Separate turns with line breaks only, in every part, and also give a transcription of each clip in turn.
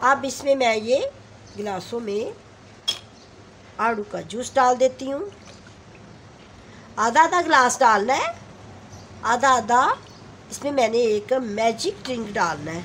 अब इसमें मैं ये गिलासों में आड़ू का जूस डाल देती हूँ। आधा आधा गिलास डालना है, आधा आधा इसमें मैंने एक मैजिक ड्रिंक डालना है।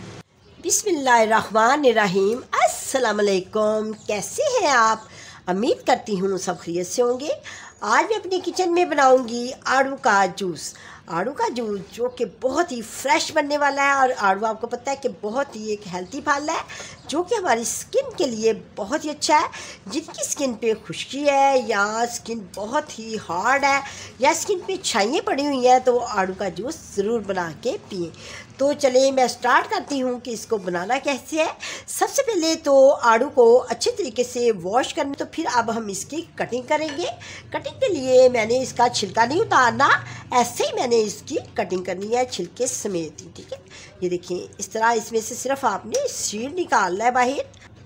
बिस्मिल्लाहिर्रहमानिर्रहीम। अस्सलाम वालेकुम। कैसे हैं आप? उम्मीद करती हूँ सब खैरियत से होंगे। आज मैं अपने किचन में बनाऊंगी आड़ू का जूस। आड़ू का जूस जो कि बहुत ही फ्रेश बनने वाला है, और आड़ू आपको पता है कि बहुत ही एक हेल्थी फल है जो कि हमारी स्किन के लिए बहुत ही अच्छा है। जिनकी स्किन पे खुश्की है या स्किन बहुत ही हार्ड है या स्किन पे छाइयाँ पड़ी हुई हैं तो आड़ू का जूस ज़रूर बना के पिएँ। तो चलिए मैं स्टार्ट करती हूँ कि इसको बनाना कैसे है। सबसे पहले तो आड़ू को अच्छे तरीके से वॉश करना, तो फिर अब हम इसकी कटिंग करेंगे। कटिंग के लिए मैंने इसका छिलका नहीं उतारना, ऐसे ही मैंने इसकी कटिंग करनी है छिलके समेत ही, ठीक है। ये देखिए इस तरह इसमें से सिर्फ आपने सीड निकालना है बाहर।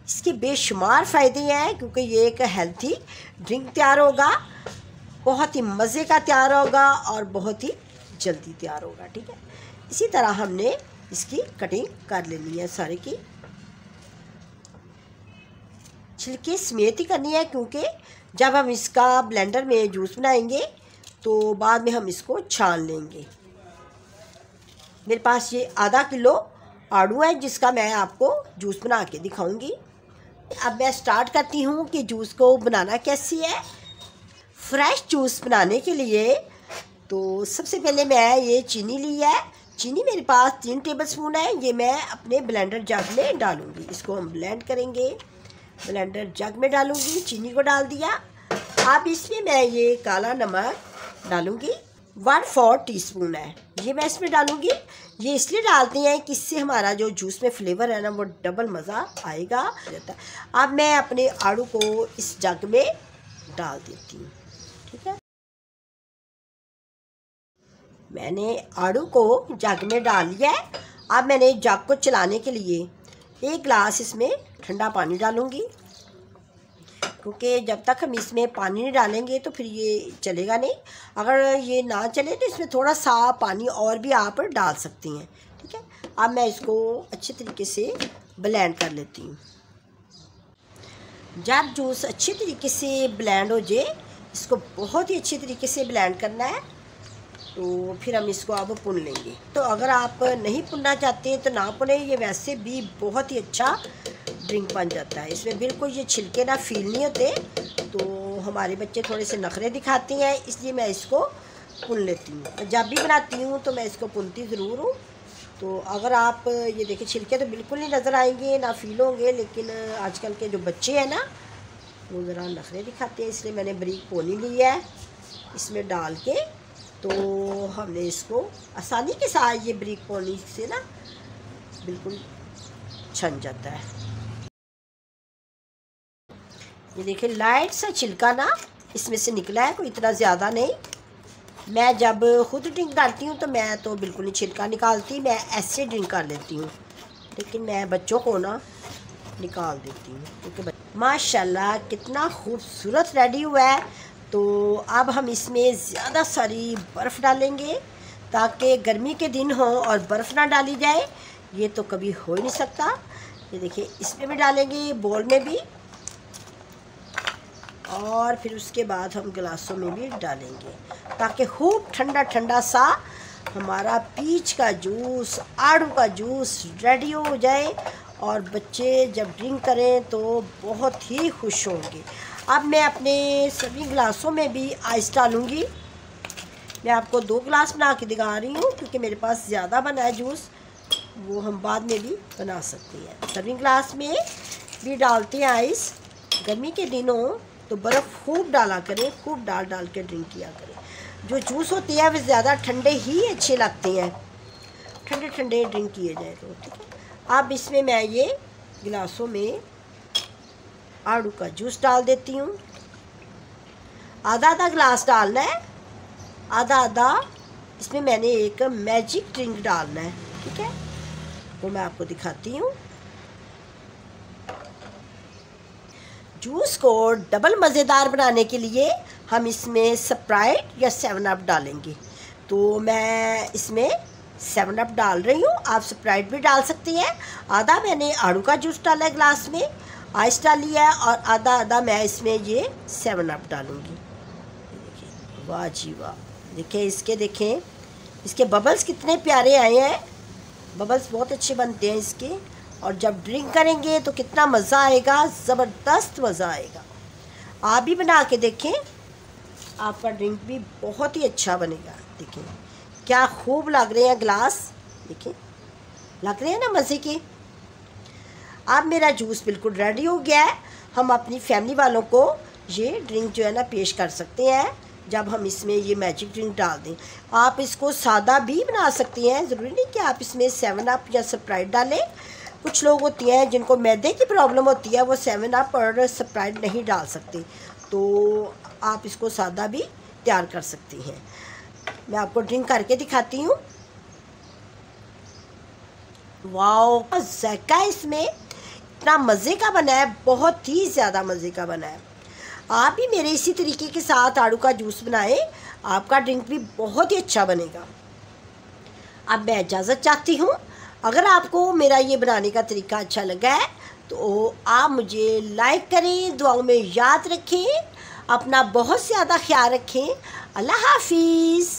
इसके बेशुमार फ़ायदे हैं क्योंकि ये एक हेल्थी ड्रिंक तैयार होगा, बहुत ही मज़े का तैयार होगा और बहुत ही जल्दी तैयार होगा, ठीक है। इसी तरह हमने इसकी कटिंग कर लेनी है, सारे की छिलके समेत ही करनी है क्योंकि जब हम इसका ब्लेंडर में जूस बनाएंगे तो बाद में हम इसको छान लेंगे। मेरे पास ये आधा किलो आड़ू है जिसका मैं आपको जूस बना के दिखाऊंगी। अब मैं स्टार्ट करती हूँ कि जूस को बनाना कैसे है। फ्रेश जूस बनाने के लिए तो सबसे पहले मैं ये चीनी ली है। चीनी मेरे पास 3 टेबलस्पून है। ये मैं अपने ब्लेंडर जग में डालूंगी। इसको हम ब्लेंड करेंगे। ब्लेंडर जग में डालूंगी, चीनी को डाल दिया। अब इसमें मैं ये काला नमक डालूंगी, 1/4 टीस्पून है ये मैं इसमें डालूंगी। ये इसलिए डालते हैं कि इससे हमारा जो जूस में फ्लेवर है ना वो डबल मज़ा आएगा। अब मैं अपने आड़ू को इस जग में डाल देती हूँ, ठीक है। मैंने आड़ू को जग में डाल लिया है। अब मैंने जग को चलाने के लिए 1 गिलास इसमें ठंडा पानी डालूंगी, क्योंकि जब तक हम इसमें पानी नहीं डालेंगे तो फिर ये चलेगा नहीं। अगर ये ना चले तो इसमें थोड़ा सा पानी और भी आप डाल सकती हैं, ठीक है। अब मैं इसको अच्छे तरीके से ब्लेंड कर लेती हूँ। जब जूस अच्छे तरीके से ब्लेंड हो जाए, इसको बहुत ही अच्छे तरीके से ब्लेंड करना है, तो फिर हम इसको अब भून लेंगे। तो अगर आप नहीं भुनना चाहते तो ना भुने, ये वैसे भी बहुत ही अच्छा ड्रिंक बन जाता है। इसमें बिल्कुल ये छिलके ना फील नहीं होते। तो हमारे बच्चे थोड़े से नखरे दिखाते हैं, इसलिए मैं इसको भून लेती हूँ। जब भी बनाती हूँ तो मैं इसको भूनती ज़रूर हूँ। तो अगर आप ये देखिए छिलके तो बिल्कुल नहीं नज़र आएंगे ना फील होंगे, लेकिन आजकल के जो बच्चे हैं ना वो ज़रा नखरे दिखाते हैं, इसलिए मैंने बारीक पोनी ली है इसमें डाल के। तो हमने इसको आसानी के साथ ये बारीक पोनी से ना बिल्कुल छन जाता है। ये देखिए लाइट सा छिलका ना इसमें से निकला है, कोई इतना ज़्यादा नहीं। मैं जब खुद ड्रिंक करती हूँ तो मैं तो बिल्कुल नहीं छिलका निकालती, मैं ऐसे ड्रिंक कर लेती हूँ, लेकिन मैं बच्चों को ना निकाल देती हूँ क्योंकि माशाल्लाह कितना खूबसूरत रेडी हुआ है। तो अब हम इसमें ज़्यादा सारी बर्फ़ डालेंगे ताकि गर्मी के दिन हो और बर्फ़ ना डाली जाए, ये तो कभी हो ही नहीं सकता। ये देखिए इसमें भी डालेंगे, बोल में भी, और फिर उसके बाद हम गिलासों में भी डालेंगे ताकि खूब ठंडा ठंडा सा हमारा पीच का जूस, आड़ू का जूस रेडी हो जाए और बच्चे जब ड्रिंक करें तो बहुत ही खुश होंगे। अब मैं अपने सभी गिलासों में भी आइस डालूँगी। मैं आपको 2 गिलास बना के दिखा रही हूँ क्योंकि मेरे पास ज़्यादा बना है जूस, वो हम बाद में भी बना सकते हैं। सर्विंग ग्लास में भी डालते हैं आइस। गर्मी के दिनों तो बर्फ़ खूब डाला करें, खूब डाल के ड्रिंक किया करें। जो जूस होते हैं वे ज़्यादा ठंडे ही अच्छे लगते हैं, ठंडे ठंडे ड्रिंक किए जाए तो, ठीक है। अब इसमें मैं ये गिलासों में आड़ू का जूस डाल देती हूँ। आधा आधा गिलास डालना है, आधा आधा इसमें मैंने एक मैजिक ड्रिंक डालना है, ठीक है। वो मैं आपको दिखाती हूँ। जूस को डबल मज़ेदार बनाने के लिए हम इसमें स्प्राइट या 7 अप डालेंगे। तो मैं इसमें 7 अप डाल रही हूँ। आप स्प्राइट भी डाल सकती हैं। आधा मैंने आड़ू का जूस डाला है ग्लास में, आइस डाली है, और आधा आधा मैं इसमें ये 7 अप डालूँगी। देखिए वाह जी वाह, देखिए देखें इसके बबल्स कितने प्यारे आए हैं। बबल्स बहुत अच्छे बनते हैं इसके, और जब ड्रिंक करेंगे तो कितना मज़ा आएगा, ज़बरदस्त मज़ा आएगा। आप भी बना के देखें, आपका ड्रिंक भी बहुत ही अच्छा बनेगा। देखिए क्या खूब लग रहे हैं ग्लास, देखिए लग रहे हैं ना मज़े के। अब मेरा जूस बिल्कुल रेडी हो गया है। हम अपनी फैमिली वालों को ये ड्रिंक जो है ना पेश कर सकते हैं जब हम इसमें ये मैजिक ड्रिंक डाल दें। आप इसको सादा भी बना सकती हैं, ज़रूरी नहीं कि आप इसमें 7 अप या स्प्राइट डालें। कुछ लोग होती हैं जिनको मैदे की प्रॉब्लम होती है, वो 7 अप और स्प्राइट नहीं डाल सकते, तो आप इसको सादा भी तैयार कर सकती हैं। मैं आपको ड्रिंक करके दिखाती हूँ। वाओ, जायका इसमें इतना मज़े का बना है, बहुत ही ज़्यादा मज़े का बना है। आप भी मेरे इसी तरीके के साथ आड़ू का जूस बनाएं, आपका ड्रिंक भी बहुत ही अच्छा बनेगा। अब मैं इजाज़त चाहती हूँ। अगर आपको मेरा ये बनाने का तरीका अच्छा लगा है तो आप मुझे लाइक करें, दुआओं में याद रखें, अपना बहुत ज़्यादा ख्याल रखें। अल्लाह हाफिज़।